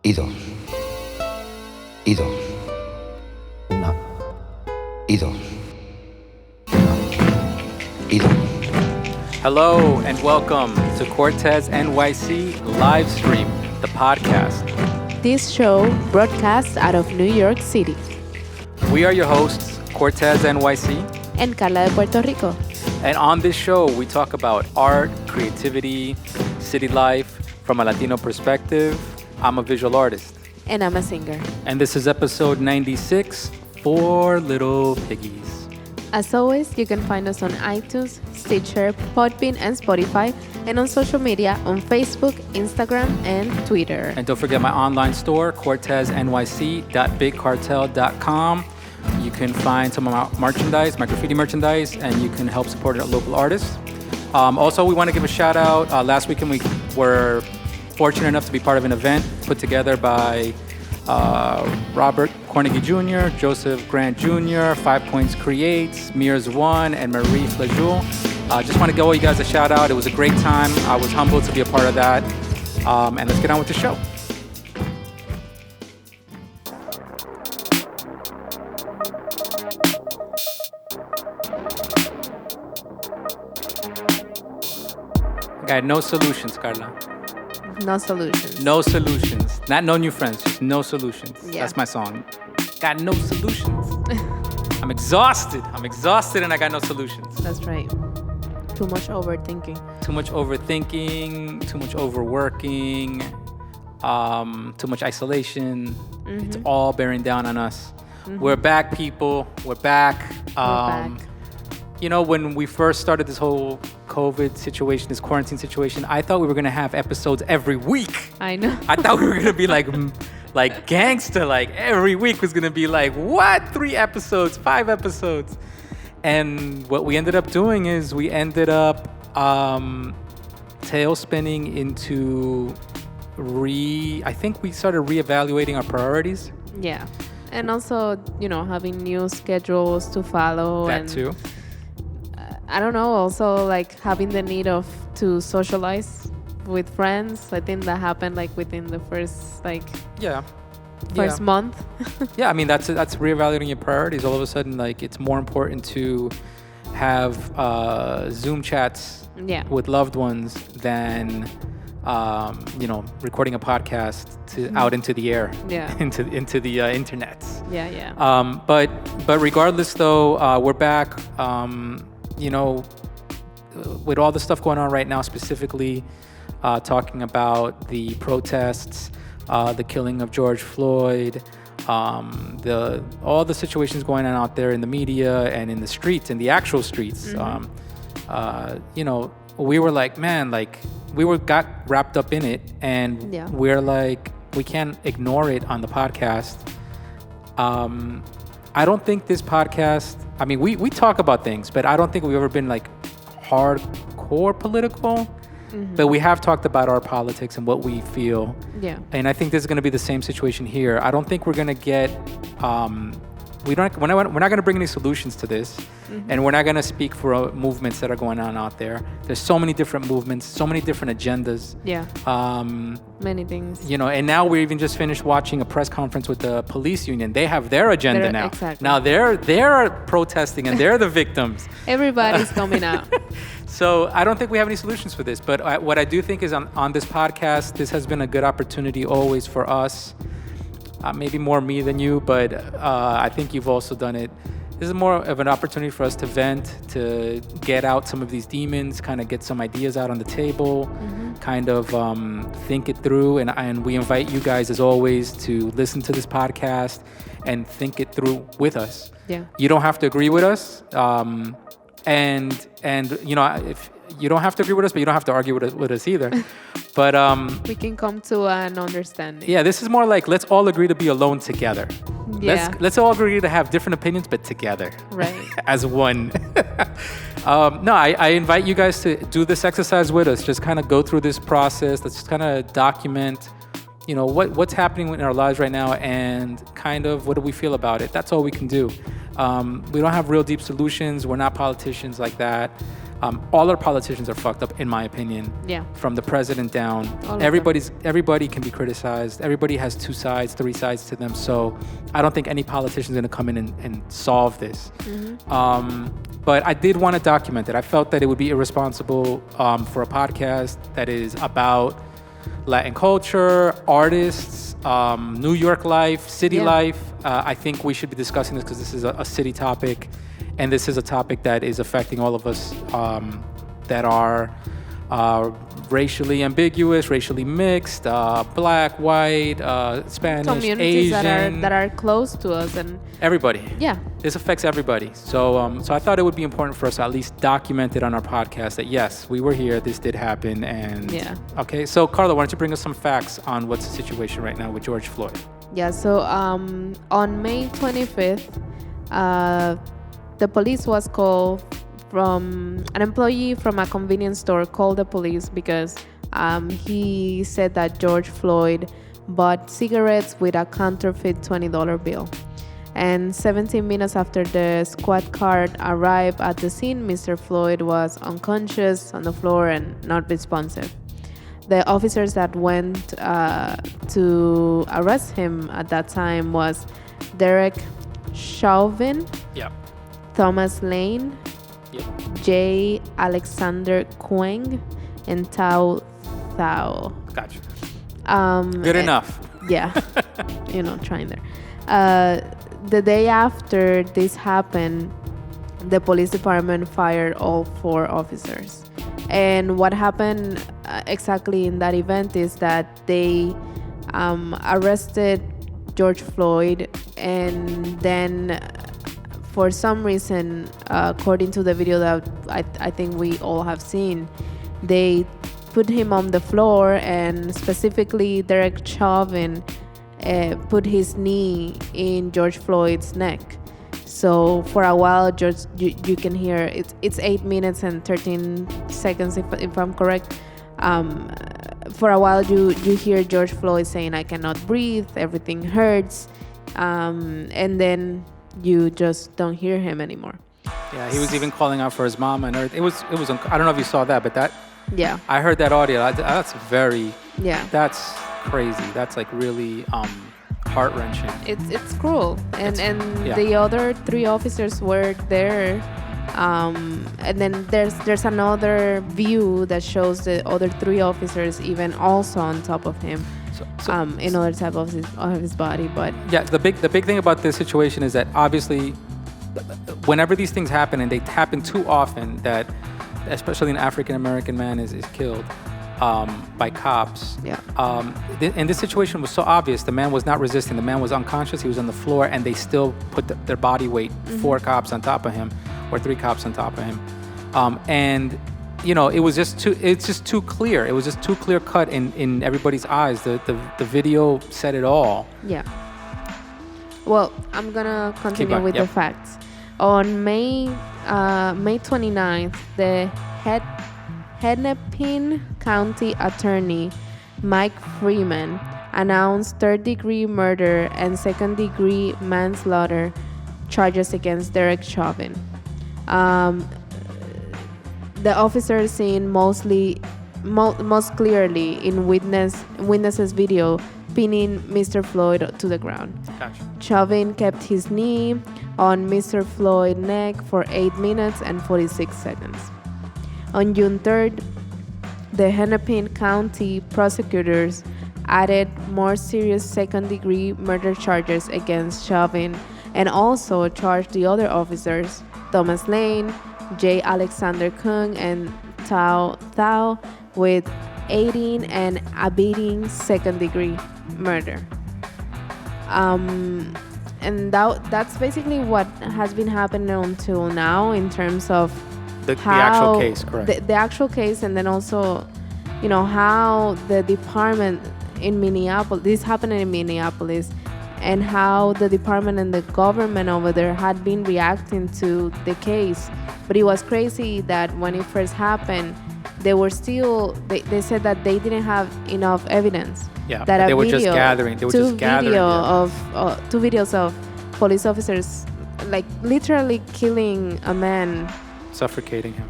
y dos, y dos, una, y dos, una, y dos. Hello and welcome to Cortesnyc Livestream, the podcast. This show broadcasts out of New York City. We are your hosts, Cortesnyc, And Carla de Puerto Rico. and on this show we talk about art, creativity, city life from a Latino perspective. I'm a visual artist. And I'm a singer. And this is episode 96, Four Little Piggies. As always, you can find us on iTunes, Stitcher, Podbean, and Spotify, and on social media on Facebook, Instagram, and Twitter. And don't forget my online store, cortesnyc.bigcartel.com. You can find some of my merchandise, my graffiti merchandise, and you can help support a local artist. Also, we want to give a shout out. Last weekend, we were fortunate enough to be part of an event put together by Robert Cortesnyc Jr., Joseph Grant Jr., 5 Points Creates, Mears One, and Marie Flajoul. Just want to give all you guys a shout out. It was a great time. I was humbled to be a part of that. And let's get on with the show. I got no solutions, Carla. No solutions. No solutions. Not no new friends, just no solutions. Yeah. That's my song. Got no solutions. I'm exhausted and I got no solutions. That's right. Too much overthinking. Too much overthinking, too much overworking, too much isolation. It's all bearing down on us. We're back, people. We're back. Back. You know, when we first started this whole COVID situation, this quarantine situation, I thought we were going to have episodes every week. I know. I thought we were going to be like gangster, like every week was going to be like, what? 3 episodes, 5 episodes. And what we ended up doing is we ended up tail spinning into I think we started reevaluating our priorities. Yeah. And also, having new schedules to follow. That and too. I don't know, also like having the need to socialize with friends. I think that happened like within the first month. Yeah, I mean that's reevaluating your priorities. All of a sudden, like it's more important to have Zoom chats with loved ones than recording a podcast out into the air, into the internet. Yeah. But regardless, though, we're back. With all the stuff going on right now, specifically talking about the protests, the killing of George Floyd, all the situations going on out there in the media and in the streets, in the actual streets. We were like, man, like got wrapped up in it, and we're like, we can't ignore it on the podcast. I don't think this podcast, I mean, we talk about things, but I don't think we've ever been like hardcore political, but we have talked about our politics and what we feel. Yeah. And I think this is going to be the same situation here. I don't think we're going to get, we're not going to bring any solutions to this, and we're not going to speak for movements that are going on out there. There's so many different movements, so many different agendas. Yeah. Many things. And now we even just finished watching a press conference with the police union. They have their agenda now. Exactly. Now they're protesting and they're the victims. Everybody's coming out. So I don't think we have any solutions for this. But what I do think is on this podcast, this has been a good opportunity always for us. Maybe more me than you, but I think you've also done it. This is more of an opportunity for us to vent, to get out some of these demons, kind of get some ideas out on the table, kind of think it through. And we invite you guys, as always, to listen to this podcast and think it through with us. Yeah. You don't have to agree with us. If you don't have to agree with us, but you don't have to argue with us either. But we can come to an understanding. yeah, this is more like let's all agree to be alone together. Yeah. Let's all agree to have different opinions, but together. Right. As one. I invite you guys to do this exercise with us. Just kind of go through this process. Let's just kind of document, what's happening in our lives right now, and kind of what do we feel about it. That's all we can do. We don't have real deep solutions. We're not politicians like that. All our politicians are fucked up, in my opinion. Yeah. From the president down, All of them. everybody can be criticized. Everybody has 2 sides, 3 sides to them. So I don't think any politician is going to come in and solve this. But I did want to document it. I felt that it would be irresponsible for a podcast that is about Latin culture, artists, New York life, city life. I think we should be discussing this because this is a city topic, and this is a topic that is affecting all of us that are racially ambiguous, racially mixed, black, white, Spanish, Communities Asian, that are close to us, and everybody. yeah. This affects everybody. So I thought it would be important for us to at least document it on our podcast that yes, we were here, this did happen, and Yeah. Okay, so Carla, why don't you bring us some facts on what's the situation right now with George Floyd? Yeah, so on May 25th, the police was called from an employee from a convenience store called the police because he said that George Floyd bought cigarettes with a counterfeit $20 bill. And 17 minutes after the squad car arrived at the scene, Mr. Floyd was unconscious on the floor and not responsive. The officers that went to arrest him at that time was Derek Chauvin, Yep. Thomas Lane, Yep. J. Alexander Quang, and Tao Thao. Gotcha. and- Good enough. Yeah, trying there. The day after this happened, the police department fired all 4 officers. And what happened exactly in that event is that they arrested George Floyd, and then for some reason, according to the video that I think we all have seen, they put him on the floor, and specifically Derek Chauvin put his knee in George Floyd's neck. So for a while, George, you can hear it's 8 minutes and 13 seconds if I'm correct. For a while, you hear George Floyd saying, "I cannot breathe, everything hurts," and then you just don't hear him anymore. Yeah, he was even calling out for his mom and everything. It was. I don't know if you saw that, but Yeah, I heard that audio. That's very. yeah. That's crazy. That's like really heart wrenching. It's cruel, and yeah. the other 3 officers were there, and then there's another view that shows the other 3 officers even also on top of him, in other type of his body. But yeah, the big thing about this situation is that obviously, whenever these things happen, and they happen too often, that especially an African American man is killed by cops. Yeah. And this situation was so obvious. The man was not resisting. The man was unconscious. He was on the floor, and they still put their body weight, 4 cops on top of him, or 3 cops on top of him. And it was just too. It's just too clear. It was just too clear cut in everybody's eyes. The video said it all. yeah. Well, I'm gonna continue going, with yep. the facts. On May 29th, the Hennepin County Attorney Mike Freeman announced third-degree murder and second-degree manslaughter charges against Derek Chauvin. The officers seen most clearly in witnesses video pinning Mr. Floyd to the ground. Gotcha. Chauvin kept his knee on Mr. Floyd's neck for 8 minutes and 46 seconds. On June 3rd, the Hennepin County prosecutors added more serious second-degree murder charges against Chauvin and also charged the other officers, Thomas Lane, J. Alexander Kung, and Tao Thao, with aiding and abetting second-degree murder. And that's basically what has been happening until now in terms of The actual case, correct. The actual case, and then also, how the department in Minneapolis, this happened in Minneapolis, and how the department and the government over there had been reacting to the case. But it was crazy that when it first happened, they were still, they said that they didn't have enough evidence. Yeah, that they were just gathering. They were just gathering. Two videos of police officers, like literally killing a man, Suffocating him.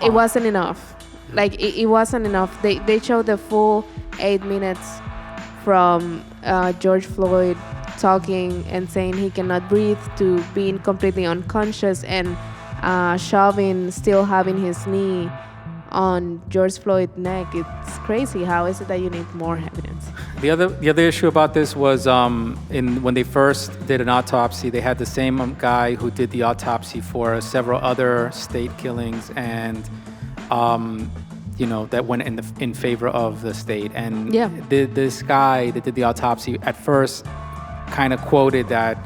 it wasn't enough. Like it wasn't enough. They showed the full 8 minutes from George Floyd talking and saying he cannot breathe to being completely unconscious and still having his knee on George Floyd's neck. It's crazy. How is it that you need more evidence? The other issue about this was when they first did an autopsy, they had the same guy who did the autopsy for several other state killings, and that went in favor of the state. And this guy that did the autopsy at first kind of quoted that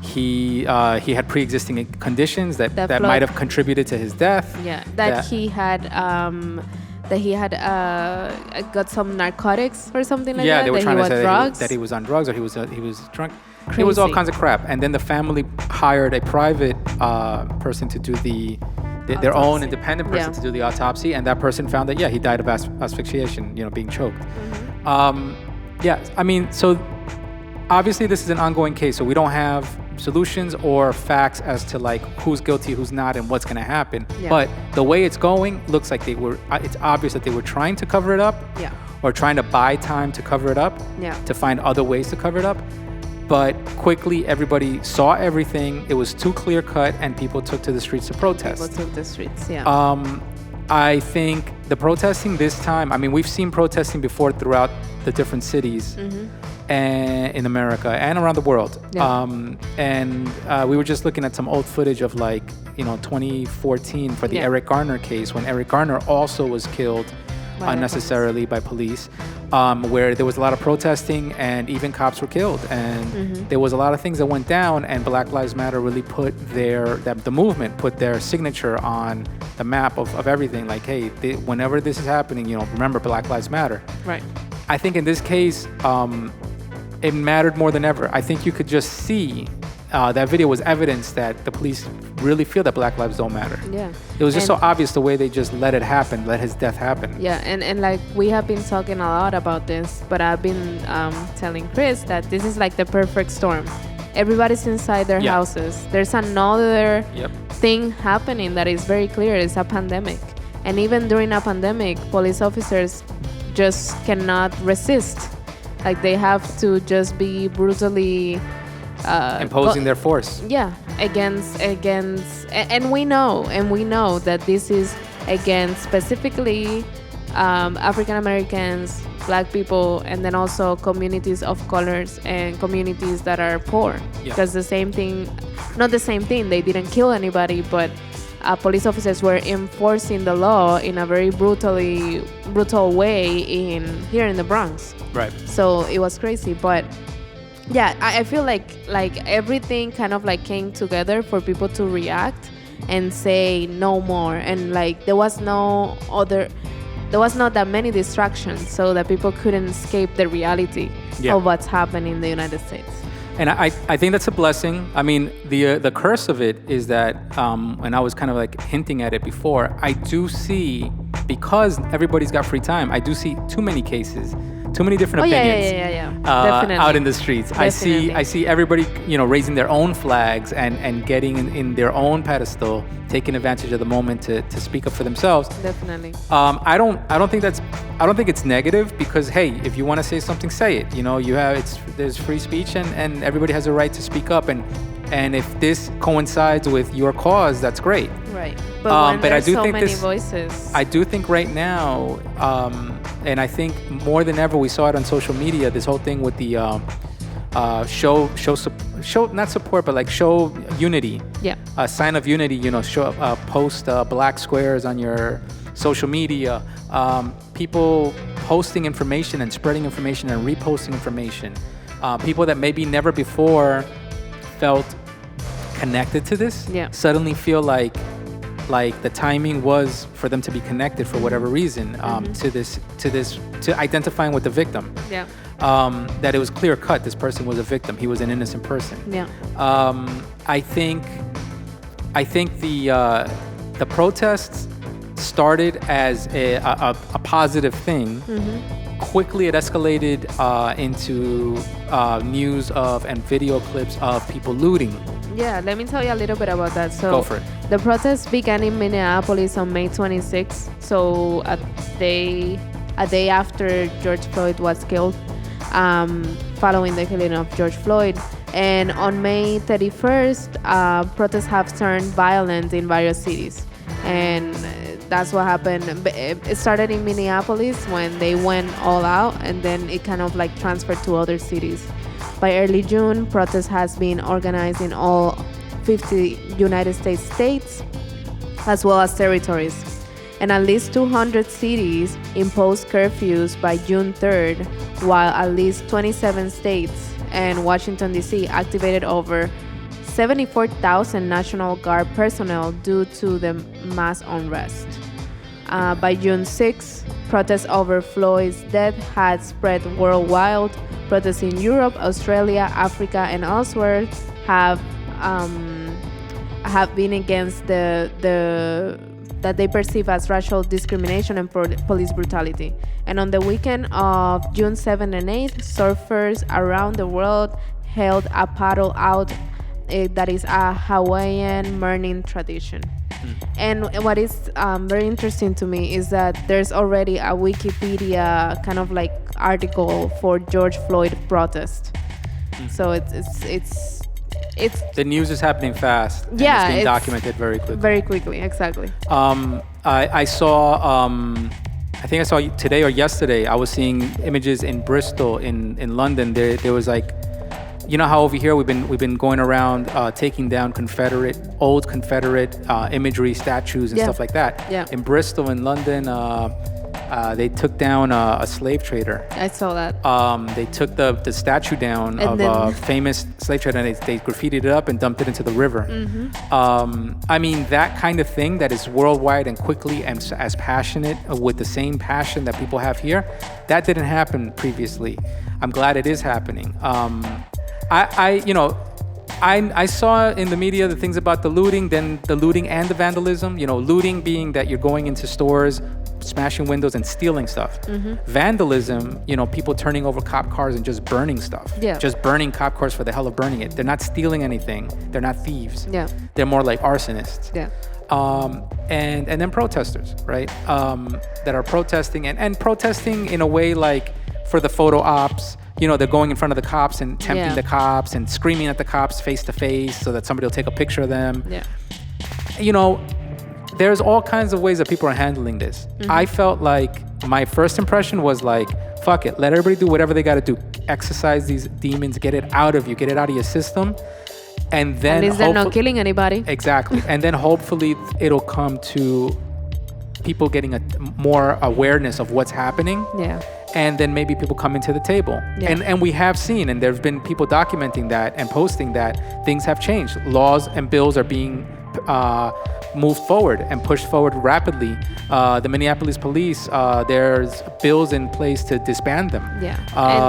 he had pre-existing conditions that might have contributed to his death. Yeah, that he had got some narcotics or something like that. Yeah, they were trying to say that he was on drugs or he was drunk. Crazy. It was all kinds of crap. And then the family hired a private person to do their own independent person to do the autopsy, and that person found that he died of asphyxiation, being choked. So obviously this is an ongoing case, so we don't have solutions or facts as to like who's guilty, who's not, and what's going to happen. But the way it's going looks like it's obvious that they were trying to cover it up, or trying to buy time to cover it up, to find other ways to cover it up. But quickly everybody saw everything. It was too clear cut, and people took to the streets to protest. I think the protesting this time, we've seen protesting before throughout the different cities and in America and around the world. We were just looking at some old footage of 2014 for the Eric Garner case, when Eric Garner also was killed unnecessarily by police, where there was a lot of protesting and even cops were killed, and there was a lot of things that went down, and Black Lives Matter really put the movement put their signature on the map of everything. Like, hey, whenever this is happening, remember Black Lives Matter. Right. I think in this case, it mattered more than ever. I think you could just see that video was evidence that the police really feel that Black lives don't matter. Yeah. It was just so obvious the way they just let it happen, let his death happen. Yeah, and like we have been talking a lot about this, but I've been telling Chris that this is like the perfect storm. Everybody's inside their houses. There's another thing happening that is very clear. It's a pandemic. And even during a pandemic, police officers just cannot resist. Like they have to just be brutally imposing their force. Yeah, against, and we know that this is against specifically African Americans, Black people, and then also communities of colors and communities that are poor. Because not the same thing. They didn't kill anybody, but police officers were enforcing the law in a very brutal way here in the Bronx. Right. So it was crazy, but yeah, I feel like everything kind of like came together for people to react and say no more, and like there was not that many distractions, so that people couldn't escape the reality of what's happening in the United States. And I think that's a blessing. The curse of it is that, and I was kind of like hinting at it before, I do see, because everybody's got free time, I do see too many cases, too many different opinions out in the streets. Definitely. I see everybody, raising their own flags and getting in their own pedestal, taking advantage of the moment to speak up for themselves. Definitely. I don't think it's negative, because hey, if you want to say something, say it. There's free speech, and everybody has a right to speak up, and if this coincides with your cause, that's great. Right. But I do so think many voices. I do think right now, and I think more than ever, we saw it on social media. This whole thing with the show not support, but like show unity. Yeah. A sign of unity. Post black squares on your social media. People posting information and spreading information and reposting information. People that maybe never before felt connected to this suddenly feel like the timing was for them to be connected for whatever reason to identifying with the victim. Yeah. That it was clear cut. This person was a victim. He was an innocent person. Yeah. I think the protests started as a positive thing. Mm-hmm. Quickly, it escalated into news of and video clips of people looting. Yeah, let me tell you a little bit about that. So, go for it. The protest began in Minneapolis on May 26, so a day after George Floyd was killed, following the killing of George Floyd. And on May 31st, protests have turned violent in various cities. And that's what happened. It started in Minneapolis when they went all out, and then it kind of like transferred to other cities. By early June, protests has been organized in all 50 United states, as well as territories. And at least 200 cities imposed curfews by June 3rd, while at least 27 states and Washington, D.C. activated over 74,000 National Guard personnel due to the mass unrest. By June 6, protests over Floyd's death had spread worldwide. Protests in Europe, Australia, Africa, and elsewhere have been against the that they perceive as racial discrimination and police brutality. And on the weekend of June 7 and 8, surfers around the world held a paddle out that is a Hawaiian mourning tradition. And what is very interesting to me is that there's already a Wikipedia kind of like article for George Floyd protest. So it's the news is happening fast. And yeah, it's being documented very quickly. Very quickly, exactly. I saw, I think I saw today or yesterday, I was seeing images in Bristol, in London. There was like, you know how over here we've been going around taking down old Confederate imagery, statues and stuff like that. Yeah. In Bristol, in London, they took down a slave trader. I saw that. They took the statue down of a famous slave trader, and they graffitied it up and dumped it into the river. I mean, that kind of thing that is worldwide and quickly and as passionate, with the same passion that people have here, that didn't happen previously. I'm glad it is happening. I saw in the media the things about the looting, then the looting and the vandalism. Looting being that you're going into stores, smashing windows and stealing stuff. Vandalism, people turning over cop cars and just burning stuff. Yeah. Just burning cop cars for the hell of burning it. They're not stealing anything. They're not thieves. Yeah. They're more like arsonists. Yeah. And then protesters, right? That are protesting and protesting in a way like for the photo ops. They're going in front of the cops and tempting the cops and screaming at the cops face to face so that somebody will take a picture of them. Yeah. There's all kinds of ways that people are handling this. I felt like my first impression was like, fuck it, let everybody do whatever they got to do. Exercise these demons, get it out of you, get it out of your system. And then at least they're not killing anybody. Exactly. And then hopefully it'll come to people getting more awareness of what's happening. Yeah. And then maybe people coming to the table. Yeah. And we have seen, and there have been people documenting that and posting that things have changed. Laws and bills are being moved forward and pushed forward rapidly. The Minneapolis police, there's bills in place to disband them. Yeah.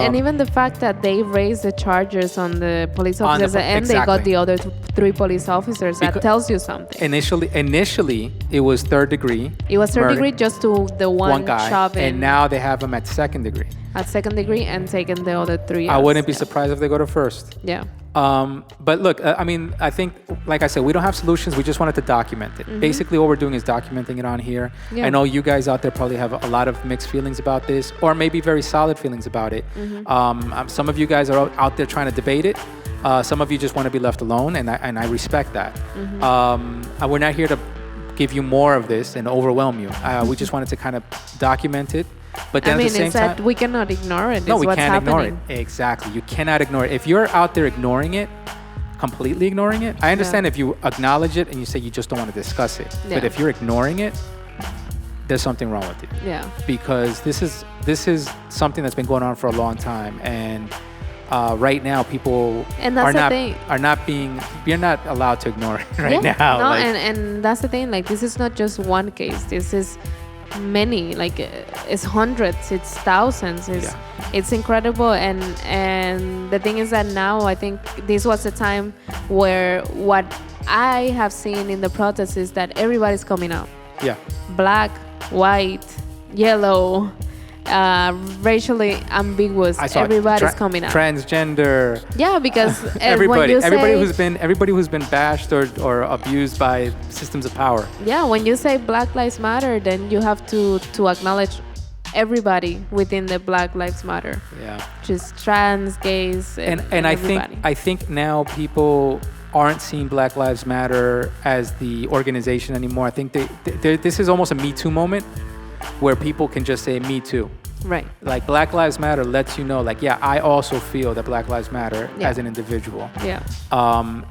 And even the fact that they raised the charges on the police officers and they got the other three police officers, that tells you something. Initially, it was third degree. It was third degree just to the one guy, shove in. And now they have them at second degree. At second degree and taken the other three. I wouldn't be surprised if they go to first. Yeah. But look, I think, like I said, we don't have solutions. We just wanted to document it. Basically, what we're doing is documenting it on here. Yeah. I know you guys out there probably have a lot of mixed feelings about this, or maybe very solid feelings about it. Some of you guys are out there trying to debate it. Some of you just want to be left alone, and I respect that. We're not here to give you more of this and overwhelm you. We just wanted to kind of document it. But then at the same time, we cannot ignore it. No, we can't happening. ignore it. Exactly. You cannot ignore it. If you're out there ignoring it, completely ignoring it, I understand if you acknowledge it and you say you just don't want to discuss it. Yeah. But if you're ignoring it, there's something wrong with it. Yeah. Because this is something that's been going on for a long time, and right now people you're not allowed to ignore it now. No, and that's the thing. Like, this is not just one case. This is many, like it's hundreds, it's thousands, it's incredible. And the thing is that now I think this was a time where what I have seen in the protests is that everybody's coming out. Yeah. Black, white, yellow, racially ambiguous. I saw Everybody's coming out. Transgender. Yeah, because Everybody, when you everybody who's been bashed or abused by systems of power. Yeah, when you say Black Lives Matter, then you have to acknowledge everybody within the Black Lives Matter. Yeah. Just trans, gays, and everybody. I think now people aren't seeing Black Lives Matter as the organization anymore. I think this is almost a Me Too moment where people can just say Me Too. Right. Like Black Lives Matter lets you know, like, yeah, I also feel that Black Lives Matter as an individual. Yeah.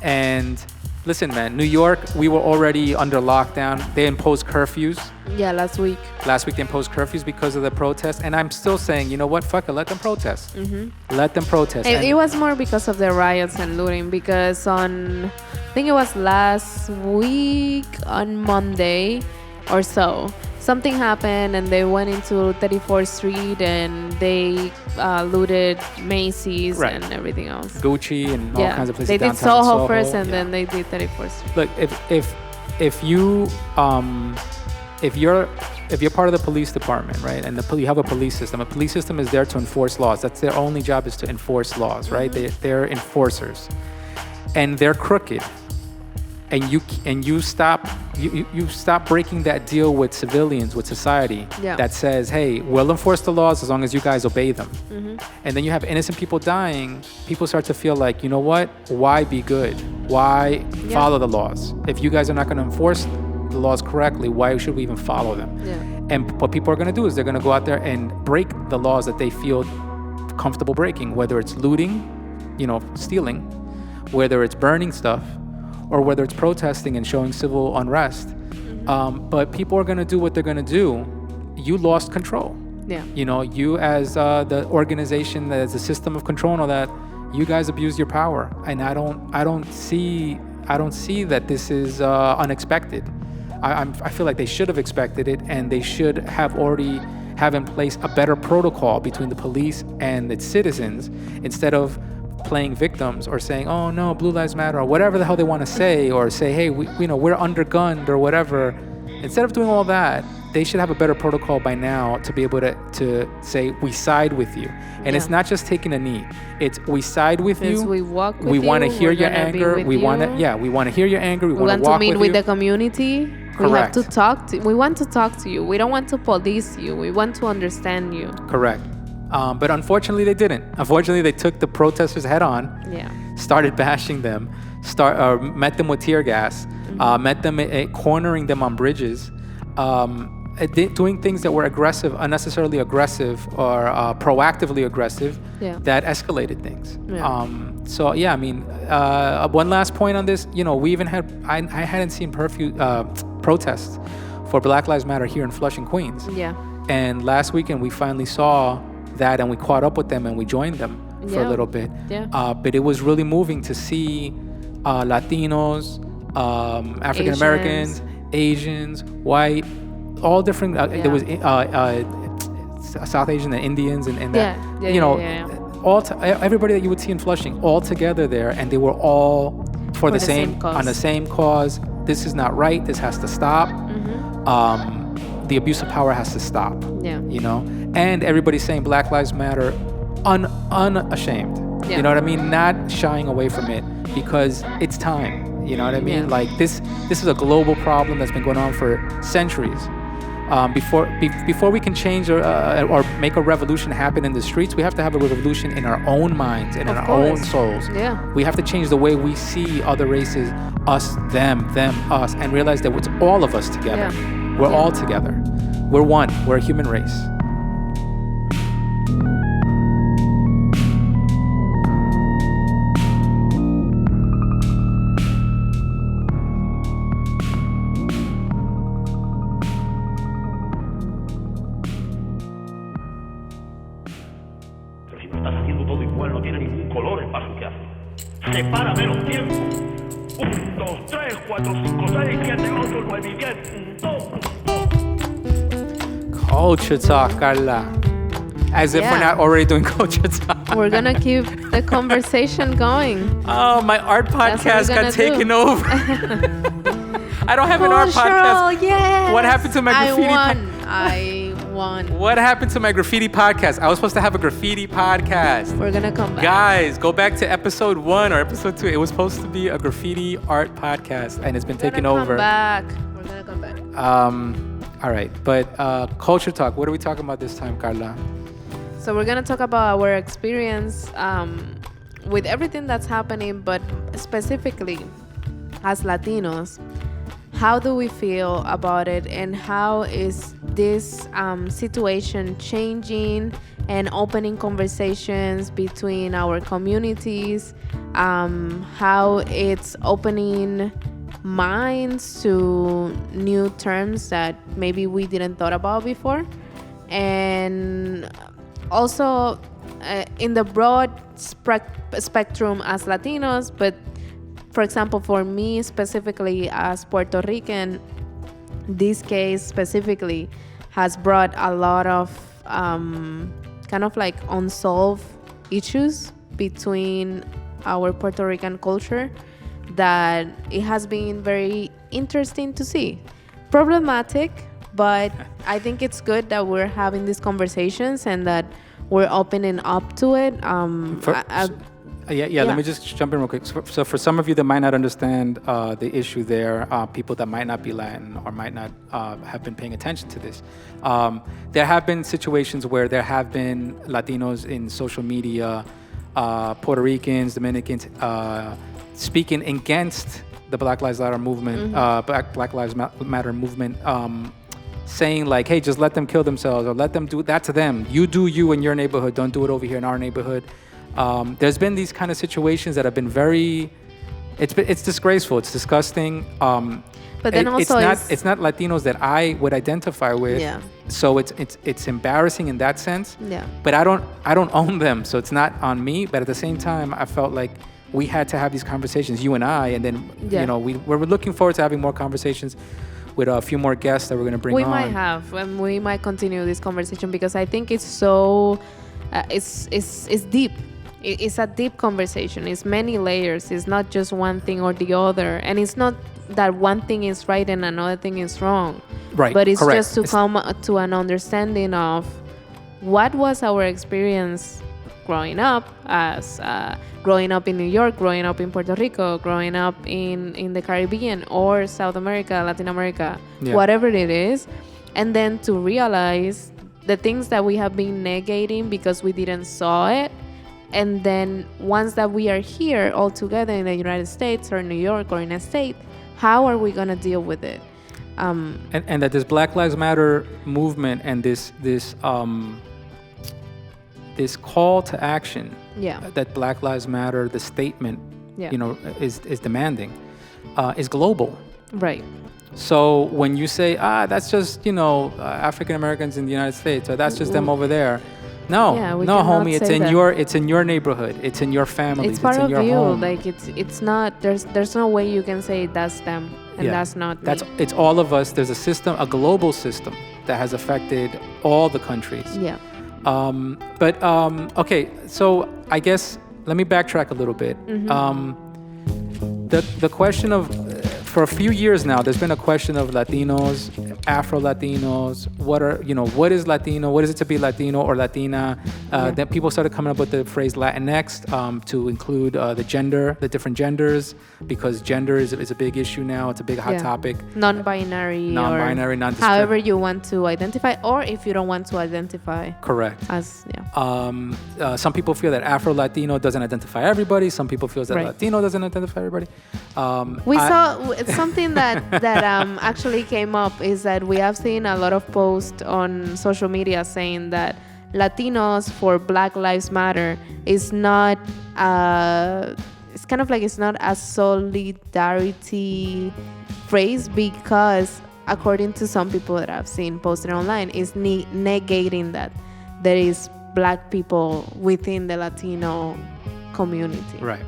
And listen, man, New York, we were already under lockdown. They imposed curfews. Yeah, last week. Last week they imposed curfews because of the protests. And I'm still saying, you know what? Fuck it. Let them protest. Mm-hmm. Let them protest. It was more because of the riots and looting. Because I think it was last week on Monday or so, something happened and they went into 34th Street and they looted Macy's and everything else. Gucci and all kinds of places. They did downtown Soho first and then they did 34th Street. Look, if you're part of the police department, right, and you have a police system is there to enforce laws. That's their only job, is to enforce laws, right? They're enforcers, and they're crooked. And you stop breaking that deal with civilians, with society, that says, hey, we'll enforce the laws as long as you guys obey them. Mm-hmm. And then you have innocent people dying. People start to feel like, you know what? Why be good? Why follow the laws? If you guys are not going to enforce the laws correctly, why should we even follow them? Yeah. And what people are going to do is they're going to go out there and break the laws that they feel comfortable breaking, whether it's looting, stealing, whether it's burning stuff, or whether it's protesting and showing civil unrest. But people are going to do what they're going to do. You lost control. Yeah. You as the organization, as the system of control and all that, you guys abused your power. And I don't see that this is unexpected. I feel like they should have expected it, and they should have already have in place a better protocol between the police and its citizens, instead of playing victims or saying, oh no, Blue Lives Matter, or whatever the hell they want to say, or say, hey, we're undergunned or whatever. Instead of doing all that, they should have a better protocol by now to be able to say, we side with you. And it's not just taking a knee. It's we side with you. We walk with you. We want to hear your anger. We want to hear your anger. We want to walk with you. We want to meet with the community. Correct. We want to talk to you. We don't want to police you. We want to understand you. Correct. But unfortunately, they didn't. Unfortunately, they took the protesters head on, started bashing them, met them with tear gas, met them cornering them on bridges, doing things that were aggressive, unnecessarily aggressive, or proactively aggressive, that escalated things. Yeah. One last point on this. We even had, I hadn't seen protests for Black Lives Matter here in Flushing, Queens. Yeah. And last weekend, we finally saw that, and we caught up with them and we joined them for a little bit. Yeah. But it was really moving to see Latinos, African Americans, Asians, white, all different. There was South Asian and Indians and everybody that you would see in Flushing, all together there, and they were all for the same cause. On the same cause. This is not right. This has to stop. Mm-hmm. The abuse of power has to stop. Yeah. And everybody's saying Black Lives Matter unashamed. Yeah. You know what I mean? Not shying away from it, because it's time. You know what I mean? Yeah. Like this is a global problem that's been going on for centuries. Before we can change or make a revolution happen in the streets, we have to have a revolution in our own minds and in our own souls. Yeah. We have to change the way we see other races, us, them, us, and realize that it's all of us together. Yeah. We're all together. We're one. We're a human race. Pero si no estás haciendo todo igual, no tiene ningún color el paso que hace. Separa menos tiempo. 1, 2, 3, 4, 5, 6, 7, 8, 9, 10. Culture talk, Carla. As if we're not already doing culture talk. We're going to keep the conversation going. Oh, my art podcast got taken over. I don't have an art podcast. Yes. What happened to my graffiti? I One. What happened to my graffiti podcast? I was supposed to have a graffiti podcast. We're gonna come back. Guys, go back to episode 1 or episode 2. It was supposed to be a graffiti art podcast, and it's been taken over. We're gonna come back. All right, but culture talk. What are we talking about this time, Carla? So we're gonna talk about our experience with everything that's happening, but specifically as Latinos. How do we feel about it, and how is this situation changing and opening conversations between our communities? How it's opening minds to new terms that maybe we didn't thought about before, and also in the broad spectrum as Latinos, but for example, for me specifically as Puerto Rican, this case specifically has brought a lot of kind of like unsolved issues between our Puerto Rican culture that it has been very interesting to see. Problematic, but I think it's good that we're having these conversations and that we're opening up to it. Let me just jump in real quick. So for some of you that might not understand the issue there, people that might not be Latin or might not have been paying attention to this, there have been situations where there have been Latinos in social media, Puerto Ricans, Dominicans, speaking against the Black Lives Matter movement, Black Lives Matter movement, saying like, hey, just let them kill themselves or let them do that to them. You do you in your neighborhood. Don't do it over here in our neighborhood. There's been these kind of situations that have been it's disgraceful. It's disgusting. But then also it's not Latinos that I would identify with. Yeah. So it's embarrassing in that sense. Yeah. But I don't own them, so it's not on me. But at the same time, I felt like we had to have these conversations, you and I, and then we're looking forward to having more conversations with a few more guests that we're going to bring on. We might have, and we might continue this conversation because I think it's so it's deep. It's a deep conversation. It's many layers. It's not just one thing or the other. And it's not that one thing is right and another thing is wrong. Right. But it's correct. just to come to an understanding of what was our experience growing up as growing up in New York, growing up in Puerto Rico, growing up in the Caribbean or South America, Latin America, whatever it is. And then to realize the things that we have been negating because we didn't saw it. And then once that we are here all together in the United States or New York or in a state, how are we going to deal with it? And that this Black Lives Matter movement and this call to action that Black Lives Matter, the statement, is demanding, is global. Right. So when you say, that's just, African Americans in the United States, or that's just them over there. No, homie, it's in your neighborhood. It's in your family. It's part in of your you. home. Like it's not. There's no way you can say that's them and that's not me. It's all of us. There's a system, a global system that has affected all the countries. Yeah. Okay. So I guess let me backtrack a little bit. The question of for a few years now, there's been a question of Latinos, Afro-Latinos. What is Latino? What is it to be Latino or Latina? Then people started coming up with the phrase Latinx to include the different genders, because gender is a big issue now. It's a big hot topic. Non-binary, nondescript. However you want to identify, or if you don't want to identify. Correct. As some people feel that Afro-Latino doesn't identify everybody. Some people feel that Latino doesn't identify everybody. We saw something that actually came up is that we have seen a lot of posts on social media saying that Latinos for Black Lives Matter is not it's kind of like it's not a solidarity phrase, because according to some people that I've seen posted online, is negating that there is Black people within the Latino community. Right.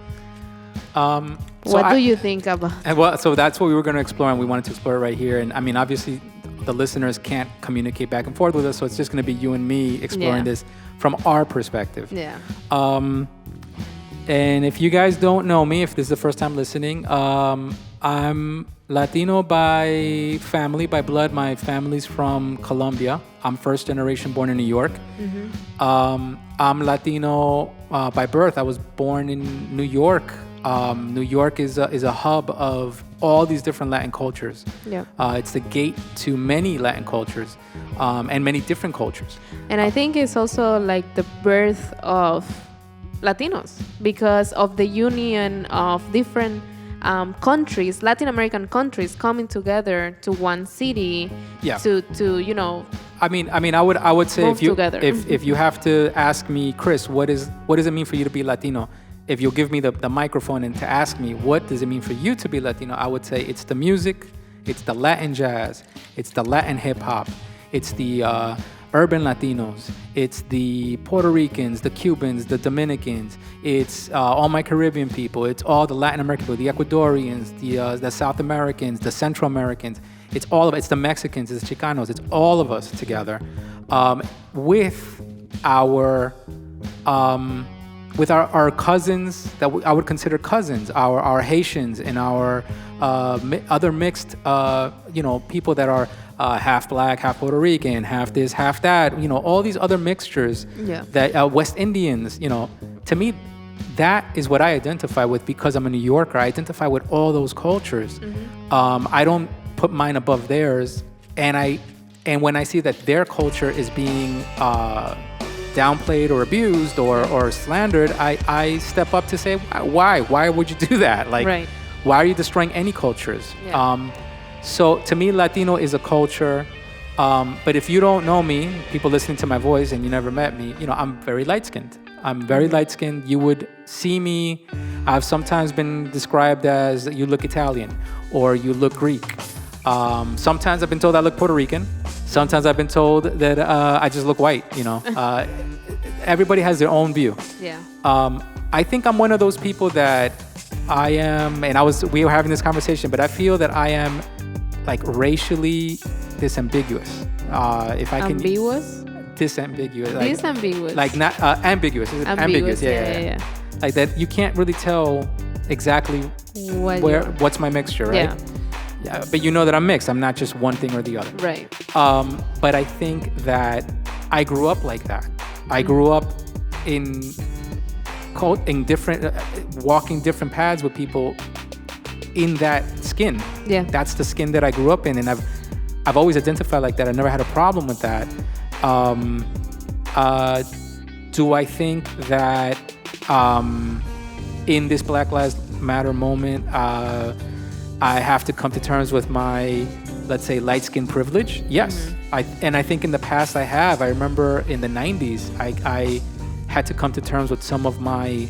What do you think about that? So that's what we were going to explore, and we wanted to explore it right here. And I mean, obviously, the listeners can't communicate back and forth with us, so it's just going to be you and me exploring this from our perspective. Yeah. And if you guys don't know me, if this is the first time listening, I'm Latino by family, by blood. My family's from Colombia. I'm first generation born in New York. I'm Latino by birth. I was born in New York. New York is a hub of all these different Latin cultures. Yeah. It's the gate to many Latin cultures and many different cultures. And I think it's also like the birth of Latinos because of the union of different countries, Latin American countries coming together to one city. Yeah. To you know. I mean, I would say Move together. if you have to ask me, Chris, what does it mean for you to be Latino? If you'll give me the microphone and to ask me what does it mean for you to be Latino, I would say it's the music, it's the Latin jazz, it's the Latin hip hop, it's the urban Latinos, it's the Puerto Ricans, the Cubans, the Dominicans, it's all my Caribbean people, it's all the Latin American people, the Ecuadorians, the South Americans, the Central Americans. It's all of it. It's the Mexicans, it's the Chicanos, it's all of us together with our cousins that I would consider cousins, our Haitians and our other mixed, people that are half black, half Puerto Rican, half this, half that, all these other mixtures that West Indians, to me, that is what I identify with because I'm a New Yorker. I identify with all those cultures. I don't put mine above theirs. And when I see that their culture is being downplayed or abused or slandered, I step up to say, why would you do that? Like, Right. Why are you destroying any cultures? Yeah. So to me, Latino is a culture. But if you don't know me, people listening to my voice and you never met me, I'm very light-skinned. I'm very light-skinned. You would see me. I've sometimes been described as you look Italian or you look Greek. Sometimes I've been told I look Puerto Rican. Sometimes I've been told that I just look white, Everybody has their own view. Yeah. I think I'm one of those people that I am, and we were having this conversation, but I feel that I am like racially disambiguous. If I can. Ambiguous? Disambiguous. Like, Disambiguous. Like not ambiguous. Is it ambiguous? Yeah. Like that you can't really tell exactly what's my mixture, right? Yeah, but you know that I'm mixed. I'm not just one thing or the other. Right. But I think that I grew up like that. I grew up in different, walking different paths with people in that skin. Yeah. That's the skin that I grew up in, and I've always identified like that. I never had a problem with that. Do I think that in this Black Lives Matter moment, I have to come to terms with my, let's say, light skin privilege? Yes. I think in the past I have. I remember in the 90s, I had to come to terms with some of my,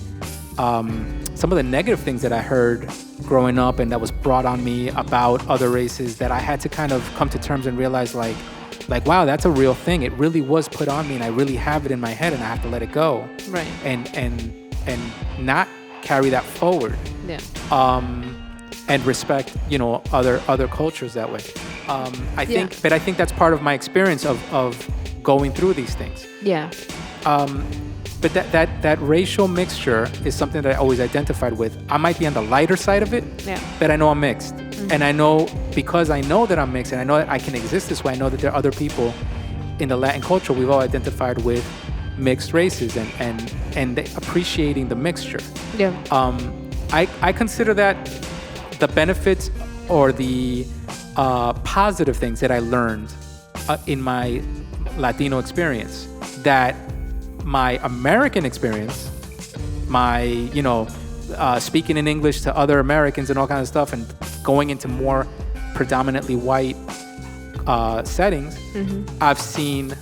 some of the negative things that I heard growing up and that was brought on me about other races that I had to kind of come to terms and realize like, wow, that's a real thing. It really was put on me and I really have it in my head and I have to let it go. Right. And not carry that forward. Yeah. And respect, other cultures that way. I think that's part of my experience of going through these things. Yeah. But that racial mixture is something that I always identified with. I might be on the lighter side of it, but I know I'm mixed. And I know, because I know that I'm mixed and I know that I can exist this way, I know that there are other people in the Latin culture, we've all identified with mixed races and appreciating the mixture. Yeah. I consider that the benefits or the positive things that I learned in my Latino experience, that my American experience, my, speaking in English to other Americans and all kinds of stuff and going into more predominantly white settings, I've seen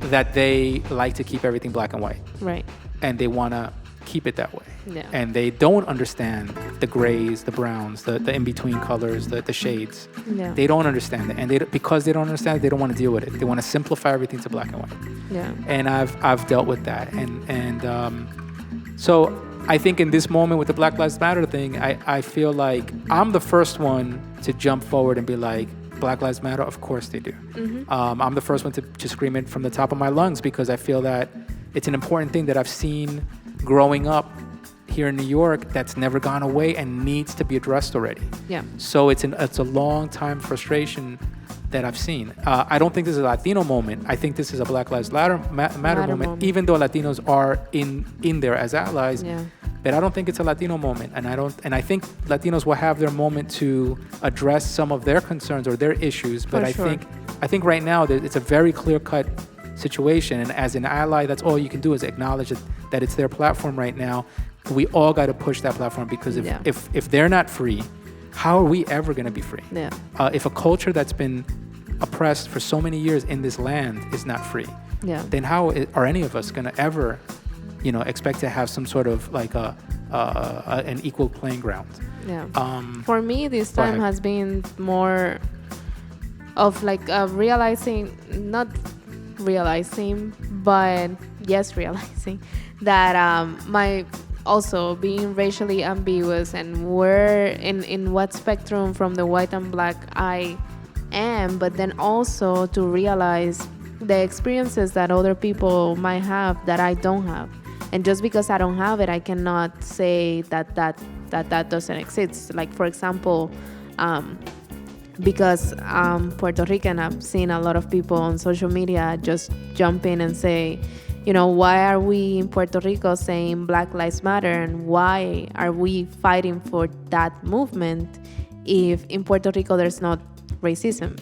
that they like to keep everything black and white. Right. And they want to keep it that way. Yeah. And they don't understand the grays, the browns, the in-between colors, the shades. Yeah. They don't understand it. And because they don't understand it, they don't want to deal with it. They want to simplify everything to black and white. Yeah. And I've dealt with that. And so I think in this moment with the Black Lives Matter thing, I feel like I'm the first one to jump forward and be like, Black Lives Matter, of course they do. I'm the first one to scream it from the top of my lungs because I feel that it's an important thing that I've seen growing up here in New York that's never gone away and needs to be addressed already. Yeah. So it's a long time frustration that I've seen. I don't think this is a Latino moment. I think this is a Black Lives Matter moment, even though Latinos are in there as allies. Yeah. But I don't think it's a Latino moment, and I think Latinos will have their moment to address some of their concerns or their issues. But I think right now that it's a very clear-cut situation, and as an ally, that's all you can do is acknowledge that it's their platform right now. We all got to push that platform, because if they're not free, how are we ever going to be free? Yeah. If a culture that's been oppressed for so many years in this land is not free, then how are any of us going to ever, expect to have some sort of like an equal playing ground? Yeah. For me, this time has been more of like realizing that my also being racially ambiguous and where in what spectrum from the white and black I am, but then also to realize the experiences that other people might have that I don't have. And just because I don't have it, I cannot say that doesn't exist. Like, for example, because I'm Puerto Rican, I've seen a lot of people on social media just jump in and say, why are we in Puerto Rico saying Black Lives Matter, and why are we fighting for that movement if in Puerto Rico there's not racism?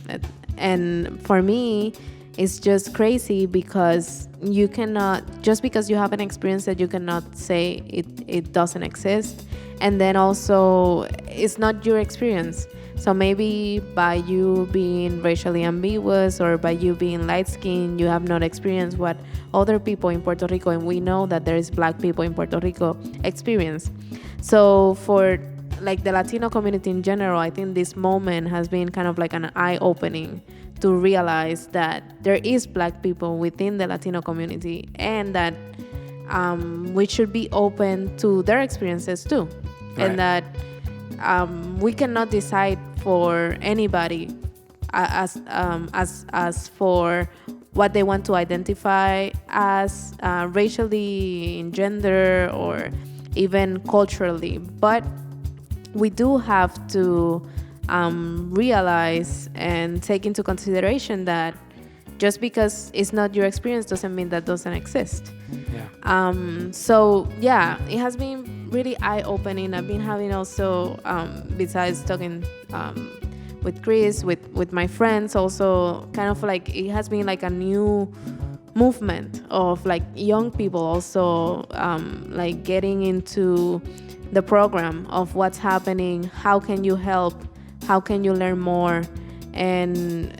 And for me, it's just crazy, because you cannot, just because you have an experience that you cannot say it doesn't exist. And then also, it's not your experience. So maybe by you being racially ambiguous or by you being light-skinned, you have not experienced what other people in Puerto Rico, and we know that there is black people in Puerto Rico, experience. So for like the Latino community in general, I think this moment has been kind of like an eye-opening to realize that there is black people within the Latino community, and that we should be open to their experiences too. Right. And that we cannot decide for anybody as for what they want to identify as racially, in gender, or even culturally. But we do have to realize and take into consideration that just because it's not your experience doesn't mean that doesn't exist. Yeah. So yeah, it has been really eye-opening. I've been having also, besides talking with Chris, with my friends, also kind of like it has been like a new movement of like young people also like getting into the program of what's happening, how can you help, how can you learn more, and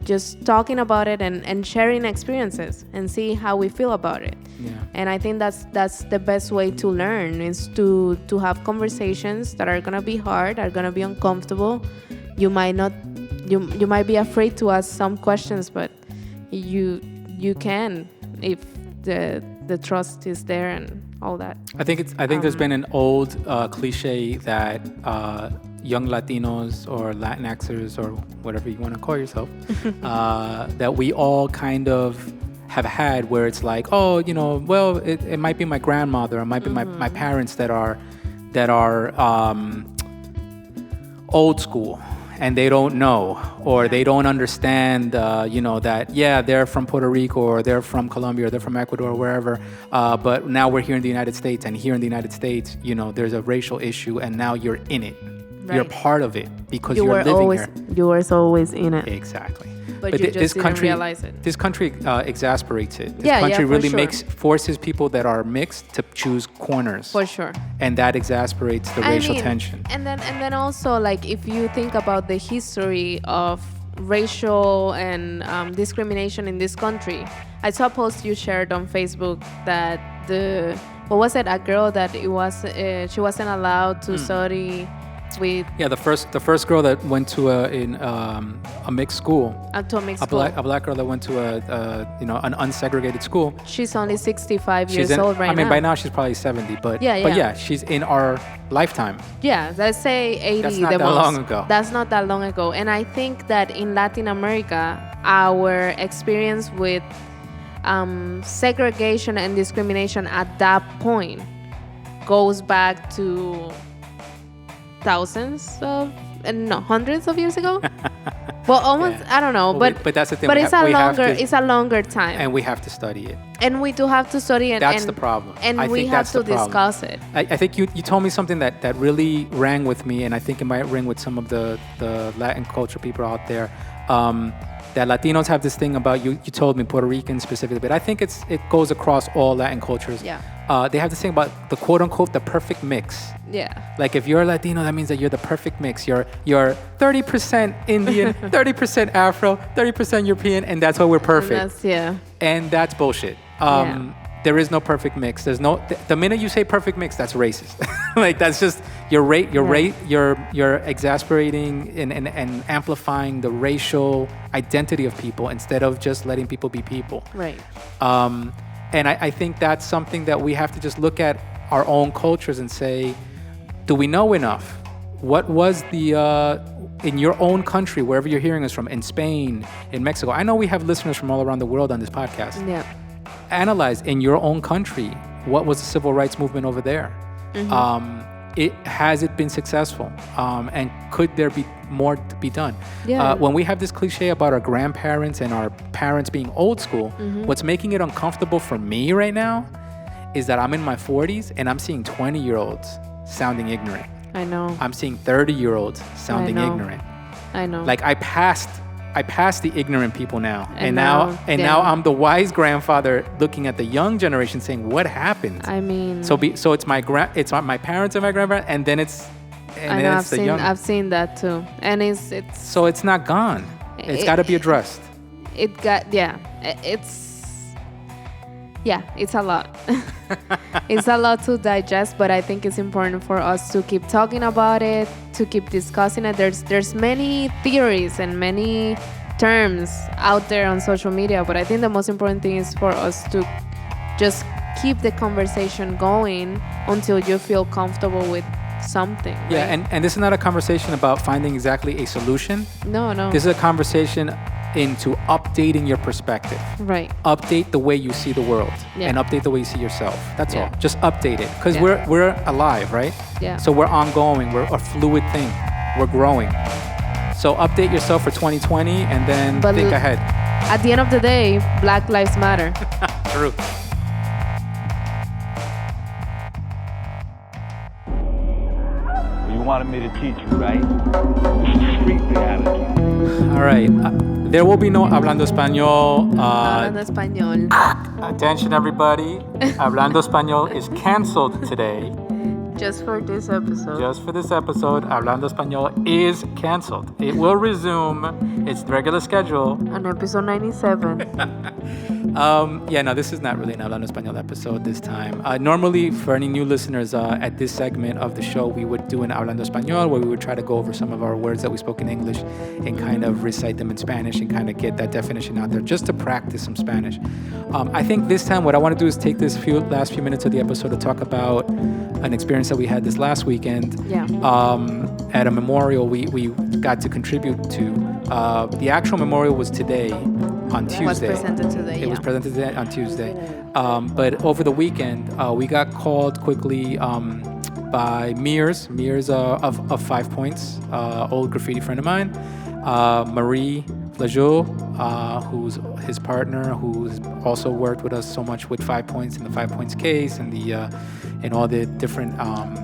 just talking about it and sharing experiences and see how we feel about it. Yeah. And I think that's the best way to learn, is to have conversations that are gonna be hard, are gonna be uncomfortable. You might be afraid to ask some questions, but you can if the trust is there and all that. I think there's been an old cliche that young Latinos or Latinxers or whatever you want to call yourself, that we all kind of have had, where it's like, oh, well, it might be my grandmother, it might be my parents that are old school, and they don't know, or they don't understand, that, yeah, they're from Puerto Rico, or they're from Colombia, or they're from Ecuador, or wherever, but now we're here in the United States, and here in the United States, there's a racial issue, and now you're in it. Right. You're part of it because you're living here. You were always in it. Exactly. But you just didn't realize it. This country exasperates it. This country really forces people that are mixed to choose corners. For sure. And that exasperates the racial tension. And then also, like, if you think about the history of racial and discrimination in this country, I saw a post you shared on Facebook that a girl that she wasn't allowed to study with. Yeah, the first girl that went to a mixed school. To a mixed school. A black girl that went to an unsegregated school. She's only 65 years old right now. I mean, by now she's probably 70, but yeah, she's in our lifetime. Yeah, let's say 80. That's not that long ago. That's not that long ago. And I think that in Latin America, our experience with segregation and discrimination at that point goes back to hundreds of years ago. Well, almost, Yeah. I don't know, Well, but that's the thing. But We it's ha- we have to- it's a longer time, And we have to study it. and we do have to study it. That's and, the problem. and I we think have that's to the problem. discuss it. I think you told me something that really rang with me, and I think it might ring with some of the Latin culture people out there. That Latinos have this thing about you told me Puerto Ricans specifically, but I think it goes across all Latin cultures. Yeah. They have this thing about the quote unquote the perfect mix. Yeah. Like if you're Latino, that means that you're the perfect mix. You're 30% Indian, 30% Afro, 30% European, and that's why we're perfect. And that's bullshit. There is no perfect mix. There's no. The minute you say perfect mix, that's racist. Like that's just you're exasperating and amplifying the racial identity of people instead of just letting people be people. Right. And I think that's something that we have to just look at our own cultures and say, do we know enough? What was in your own country, wherever you're hearing us from, in Spain, in Mexico? I know we have listeners from all around the world on this podcast. Yeah. Analyze in your own country, what was the civil rights movement over there? Has it been successful? And could there be more to be done? Yeah. When we have this cliche about our grandparents and our parents being old school, what's making it uncomfortable for me right now is that I'm in my 40s and I'm seeing 20-year-olds sounding ignorant. I know. I'm seeing 30-year-olds sounding ignorant. I know. Like I passed the ignorant people now, and now now I'm the wise grandfather looking at the young generation saying, "What happened?" I mean, so it's my parents and my grandparents, and then it's the young. I've seen that too, and it's so it's not gone. It's got to be addressed. It's a lot. It's a lot to digest, but I think it's important for us to keep talking about it, to keep discussing it. There's many theories and many terms out there on social media, but I think the most important thing is for us to just keep the conversation going until you feel comfortable with something. Right? Yeah, and this is not a conversation about finding exactly a solution. No. This is a conversation into updating your perspective. Right. Update the way you see the world, and update the way you see yourself. That's all. Just update it, because we're alive, right? Yeah. So we're ongoing. We're a fluid thing. We're growing. So update yourself for 2020, and then think ahead. At the end of the day, Black Lives Matter. True. You wanted me to teach you, right? This is street reality. All right. There will be no Hablando Español. Hablando Español. Attention, everybody. Hablando Español is canceled today. Just for this episode. Hablando Español is canceled. It will resume its regular schedule on episode 97. This is not really an Hablando Español episode this time. Normally, for any new listeners, at this segment of the show, we would do an Hablando Español where we would try to go over some of our words that we spoke in English and kind of recite them in Spanish and kind of get that definition out there just to practice some Spanish. I think this time what I want to do is take this last few minutes of the episode to talk about an experience that we had this last weekend. Yeah. At a memorial we got to contribute to. The actual memorial was today, on Tuesday. It was presented today on Tuesday. But over the weekend, we got called quickly by Mears of 5 Points, old graffiti friend of mine, Marie Flageau, who's his partner, who's also worked with us so much with 5 Points in the 5 Points case and and all the different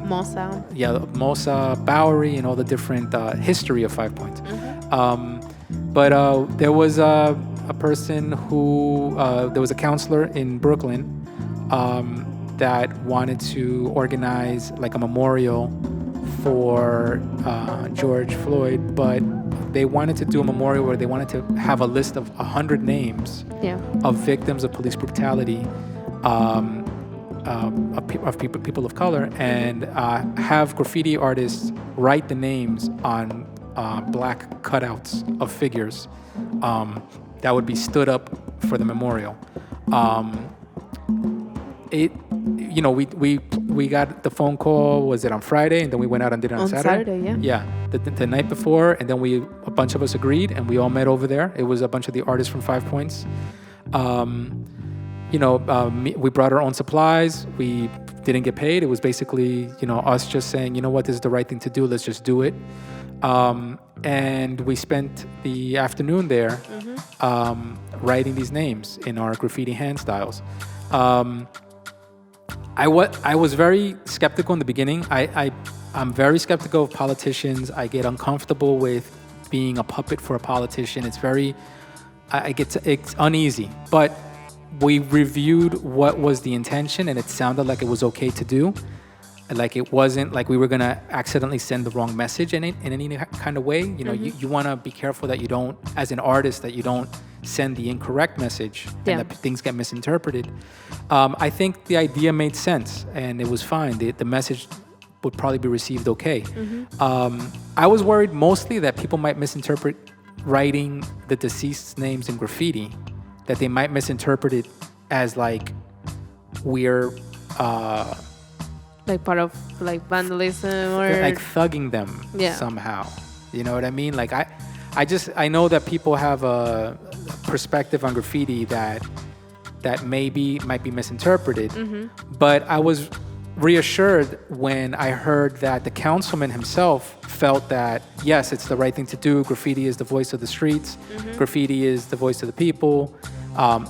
Mosa Bowery and all the different history of 5 Points. But there was a person who there was a counselor in Brooklyn that wanted to organize like a memorial for George Floyd, but they wanted to do a memorial where they wanted to have a list of 100 names of victims of police brutality, of people of color, and have graffiti artists write the names on black cutouts of figures that would be stood up for the memorial. We got the phone call, was it on Friday? And then we went out and did it on Saturday? Yeah, the night before. And then a bunch of us agreed and we all met over there. It was a bunch of the artists from 5 Points. we brought our own supplies. We didn't get paid. It was basically, us just saying, you know what, this is the right thing to do. Let's just do it. And we spent the afternoon there writing these names in our graffiti hand styles. I was very skeptical in the beginning. I'm very skeptical of politicians. I get uncomfortable with being a puppet for a politician. It's uneasy. But we reviewed what was the intention, and it sounded like it was okay to do. Like it wasn't like we were gonna accidentally send the wrong message in any kind of way. You want to be careful that you don't, as an artist, that you don't send the incorrect message and that things get misinterpreted. I think the idea made sense and it was fine. The message would probably be received okay. I was worried mostly that people might misinterpret writing the deceased's names in graffiti, that they might misinterpret it as like we're like part of like vandalism or like thugging them somehow. You know what I mean? Like I know that people have a perspective on graffiti that maybe might be misinterpreted, but I was reassured when I heard that the councilman himself felt that yes, it's the right thing to do. Graffiti is the voice of the streets. Graffiti is the voice of the people.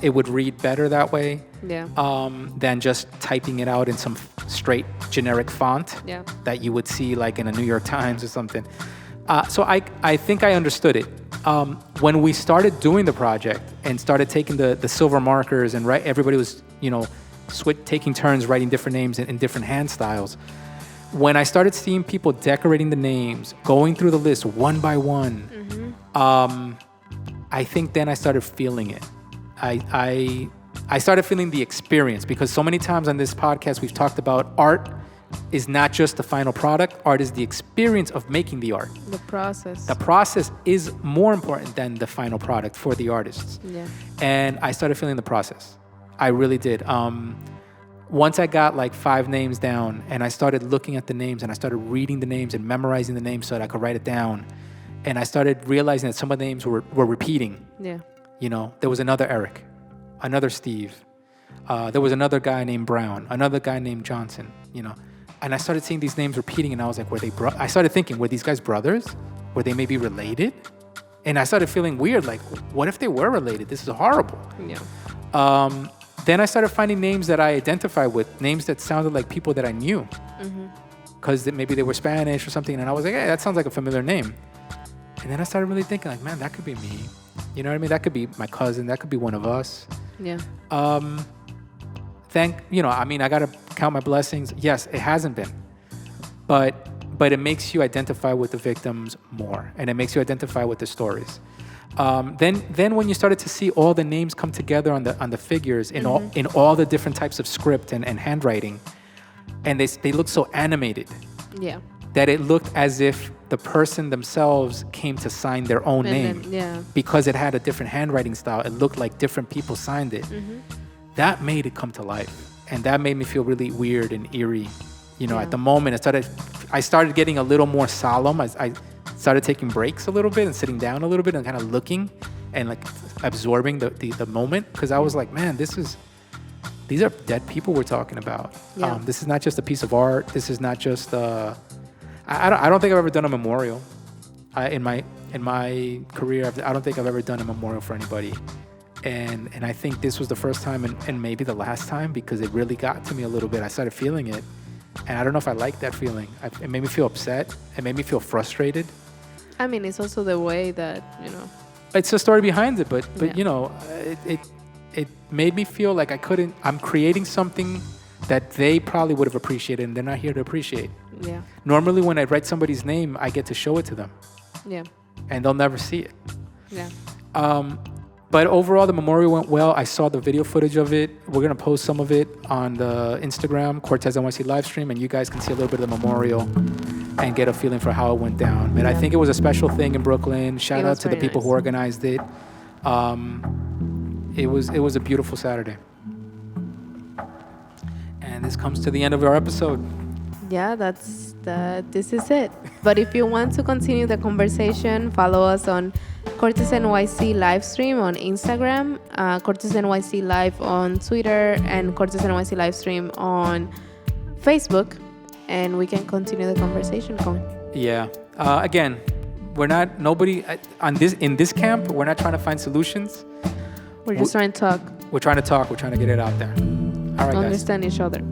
It would read better that way than just typing it out in some straight generic font that you would see like in a New York Times or something. So I think I understood it. When we started doing the project and started taking the silver markers and everybody was, taking turns writing different names in different hand styles. When I started seeing people decorating the names, going through the list one by one, I think then I started feeling it. I started feeling the experience, because so many times on this podcast we've talked about art is not just the final product. Art is the experience of making the art. The process. The process is more important than the final product for the artists. Yeah. And I started feeling the process. I really did. Once I got like 5 names down and I started looking at the names and I started reading the names and memorizing the names so that I could write it down. And I started realizing that some of the names were repeating. Yeah. There was another Eric, another Steve. There was another guy named Brown, another guy named Johnson, And I started seeing these names repeating, and I was like, I started thinking, were these guys brothers? Were they maybe related? And I started feeling weird, like, what if they were related? This is horrible. Yeah. Then I started finding names that I identified with, names that sounded like people that I knew. Because maybe they were Spanish or something, and I was like, hey, that sounds like a familiar name. And then I started really thinking, like, man, that could be me. You know what I mean? That could be my cousin. That could be one of us. Yeah. I got to count my blessings. Yes, it hasn't been. But it makes you identify with the victims more, and it makes you identify with the stories. Then when you started to see all the names come together on the figures in all the different types of script and handwriting, and they looked so animated. Yeah. That it looked as if the person themselves came to sign their own name. Because it had a different handwriting style, it looked like different people signed it. That made it come to life, and that made me feel really weird and eerie. At the moment, I started getting a little more solemn. I started taking breaks a little bit and sitting down a little bit and kind of looking and like absorbing the moment, because I was like, man, these are dead people we're talking about. Yeah. This is not just a piece of art. This is not just I don't think I've ever done a memorial. In my career, I don't think I've ever done a memorial for anybody. And I think this was the first time and maybe the last time, because it really got to me a little bit. I started feeling it. And I don't know if I liked that feeling. It made me feel upset. It made me feel frustrated. I mean, it's also the way that, It's the story behind it, but Yeah. It made me feel like I'm creating something that they probably would have appreciated, and they're not here to appreciate. Yeah. Normally when I write somebody's name, I get to show it to them. Yeah. And they'll never see it. Yeah. But overall, the memorial went well. I saw the video footage of it. We're going to post some of it on the Instagram, Cortesnyc Livestream, and you guys can see a little bit of the memorial and get a feeling for how it went down. But I think it was a special thing in Brooklyn. Shout out to the people who organized it. It was a beautiful Saturday. And this comes to the end of our episode. yeah, this is it. But if you want to continue the conversation, follow us on Cortesnyc Livestream on Instagram, Cortesnyc Live on Twitter, and Cortesnyc Livestream on Facebook, and we can continue the conversation going. Yeah. Again, we're not in this camp. We're not trying to find solutions. We're just trying to talk. We're trying to talk. We're trying to get it out there. All right, guys. Understand each other.